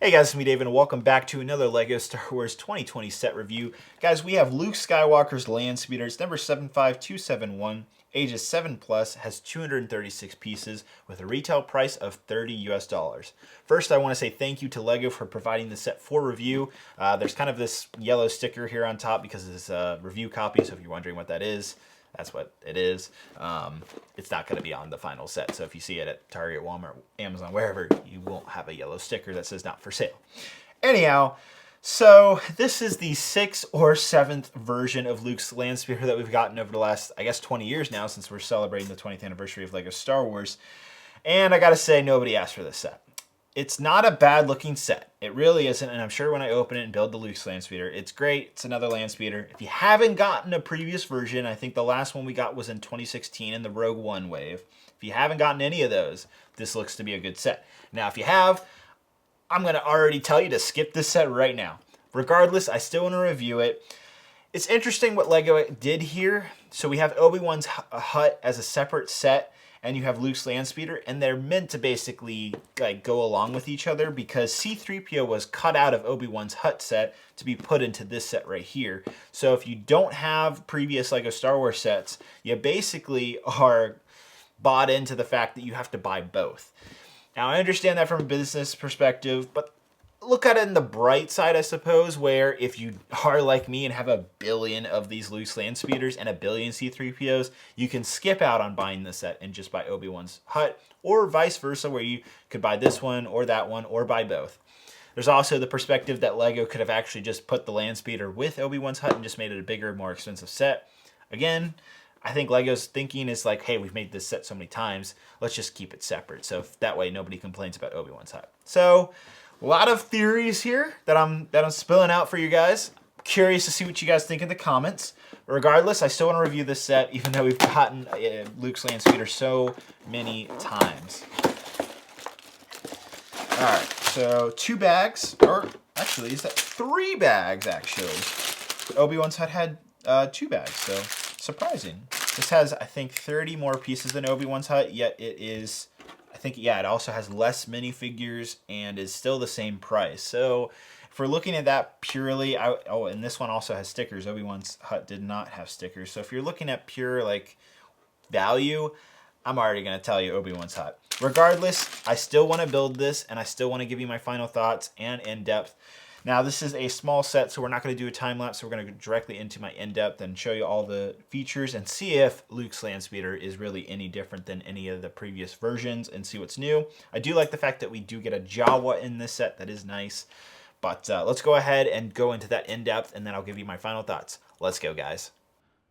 Hey guys, it's me David, and welcome back to another LEGO Star Wars 2020 set review. Guys, we have Luke Skywalker's Landspeeder. It's number 75271, ages 7 plus, has 236 pieces with a retail price of 30 US dollars. First, I want to say thank you to LEGO for providing the set for review. There's kind of this yellow sticker here on top because it's a review copy, so if you're wondering what that is, that's what it is. It's not going to be on the final set. So if you see it at Target, Walmart, Amazon, wherever, you won't have a yellow sticker that says not for sale. Anyhow, so this is the 6th or 7th version of Luke's Landspeeder that we've gotten over the last, I guess, 20 years now, since we're celebrating the 20th anniversary of LEGO Star Wars. And I got to say, nobody asked for this set. It's not a bad looking set. It really isn't, and I'm sure when I open it and build the Luke's Landspeeder, it's great. It's another Landspeeder. If you haven't gotten a previous version, I think the last one we got was in 2016 in the Rogue One wave. If you haven't gotten any of those, this looks to be a good set. Now, if you have, I'm going to already tell you to skip this set right now. Regardless, I still want to review it. It's interesting what LEGO did here. So we have Obi-Wan's hut as a separate set, and you have Luke's Landspeeder, and they're meant to basically like go along with each other because C-3PO was cut out of Obi-Wan's hut set to be put into this set right here. So if you don't have previous LEGO Star Wars sets, you basically are bought into the fact that you have to buy both. Now, I understand that from a business perspective, but look at it in the bright side, I suppose, where if you are like me and have a billion of these Luke's Landspeeders and a billion C-3POs, you can skip out on buying the set and just buy Obi-Wan's hut, or vice versa, where you could buy this one or that one or buy both. There's also the perspective that LEGO could have actually just put the Landspeeder with Obi-Wan's hut and just made it a bigger, more expensive set. Again, I think LEGO's thinking is like, hey, we've made this set so many times, let's just keep it separate. So that way nobody complains about Obi-Wan's hut. So a lot of theories here that I'm spilling out for you guys. Curious to see what you guys think in the comments. Regardless, I still want to review this set, even though we've gotten Luke's Landspeeder so many times. All right, so 2 bags, or actually, is that 3 bags? Actually, Obi-Wan's hut had 2 bags, so surprising. This has, I think, 30 more pieces than Obi-Wan's hut, yet it is, I think, yeah, it also has less minifigures and is still the same price. So if we're looking at that purely, oh, and this one also has stickers. Obi-Wan's hut did not have stickers. So if you're looking at pure like value, I'm already going to tell you Obi-Wan's hut. Regardless, I still want to build this, and I still want to give you my final thoughts and in-depth. Now, this is a small set, so we're not going to do a time lapse. So we're going to go directly into my in-depth and show you all the features and see if Luke's Landspeeder is really any different than any of the previous versions and see what's new. I do like the fact that we do get a Jawa in this set. That is nice. But let's go ahead and go into that in-depth, and then I'll give you my final thoughts. Let's go, guys.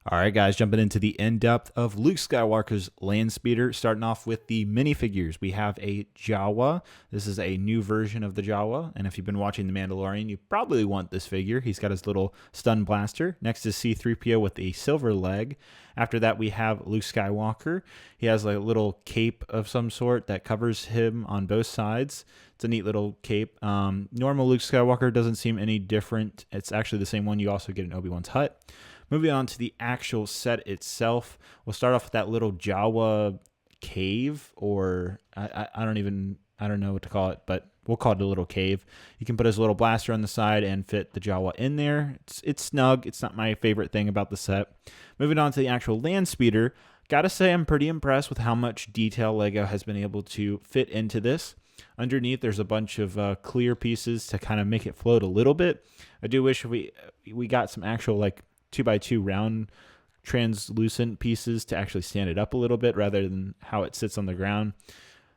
All right, guys, jumping into the in-depth of Luke Skywalker's Landspeeder, starting off with the minifigures. We have a Jawa. This is a new version of the Jawa, and if you've been watching The Mandalorian, you probably want this figure. He's got his little stun blaster. Next is C-3PO with a silver leg. After that, we have Luke Skywalker. He has like a little cape of some sort that covers him on both sides. It's a neat little cape. Normal Luke Skywalker doesn't seem any different. It's actually the same one you also get in Obi-Wan's hut. Moving on to the actual set itself, we'll start off with that little Jawa cave, or I don't know what to call it, but we'll call it a little cave. You can put his little blaster on the side and fit the Jawa in there. It's snug. It's not my favorite thing about the set. Moving on to the actual Landspeeder, gotta say I'm pretty impressed with how much detail LEGO has been able to fit into this. Underneath, there's a bunch of clear pieces to kind of make it float a little bit. I do wish we got some actual like 2x2 round translucent pieces to actually stand it up a little bit rather than how it sits on the ground.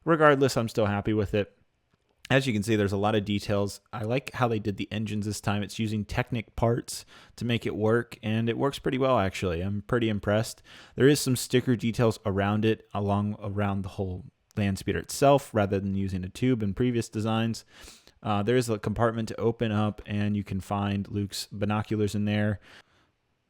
Regardless, I'm still happy with it. As you can see, there's a lot of details. I like how they did the engines this time. It's using Technic parts to make it work, and it works pretty well, actually. I'm pretty impressed. There is some sticker details around it, around the whole Landspeeder itself, rather than using a tube in previous designs. There is a compartment to open up, and you can find Luke's binoculars in there.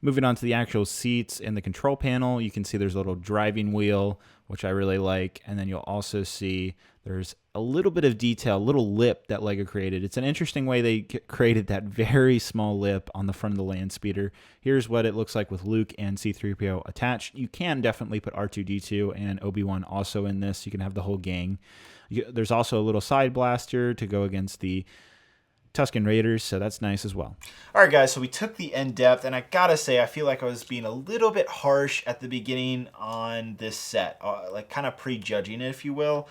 Moving on to the actual seats and the control panel, you can see there's a little driving wheel, which I really like. And then you'll also see there's a little bit of detail, a little lip that LEGO created. It's an interesting way they created that very small lip on the front of the Landspeeder. Here's what it looks like with Luke and C-3PO attached. You can definitely put R2-D2 and Obi-Wan also in this. You can have the whole gang. There's also a little side blaster to go against the Tusken Raiders, so that's nice as well. All right, guys, so we took the in-depth, and I gotta say, I feel like I was being a little bit harsh at the beginning on this set, like kind of prejudging it, if you will.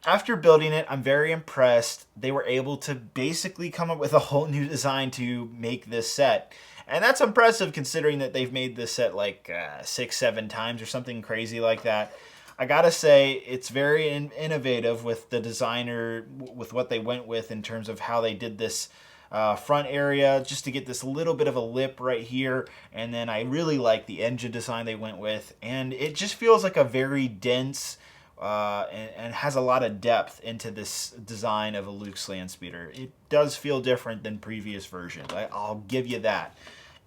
After building it, I'm very impressed. They were able to basically come up with a whole new design to make this set. And that's impressive considering that they've made this set like 6-7 times or something crazy like that. I gotta say, it's very innovative with the designer, with what they went with in terms of how they did this front area, just to get this little bit of a lip right here. And then I really like the engine design they went with. And it just feels like a very dense and has a lot of depth into this design of a Luke's Landspeeder. It does feel different than previous versions. I'll give you that.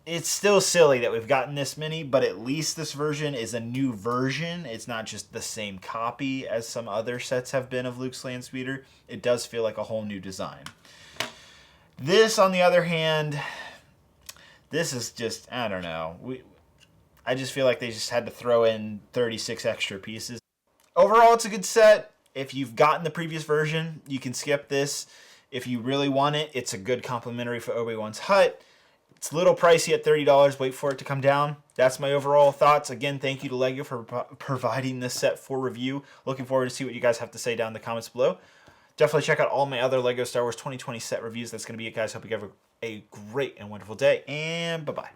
It's still silly that we've gotten this many, but at least this version is a new version. It's not just the same copy as some other sets have been of Luke's Landspeeder. It does feel like a whole new design. This, on the other hand, this is just, I don't know. I just feel like they just had to throw in 36 extra pieces. Overall, it's a good set. If you've gotten the previous version, you can skip this. If you really want it, it's a good complimentary for Obi-Wan's hut. It's a little pricey at $30. Wait for it to come down. That's my overall thoughts. Again, thank you to LEGO for providing this set for review. Looking forward to see what you guys have to say down in the comments below. Definitely check out all my other LEGO Star Wars 2020 set reviews. That's going to be it, guys. Hope you have a great and wonderful day, and bye-bye.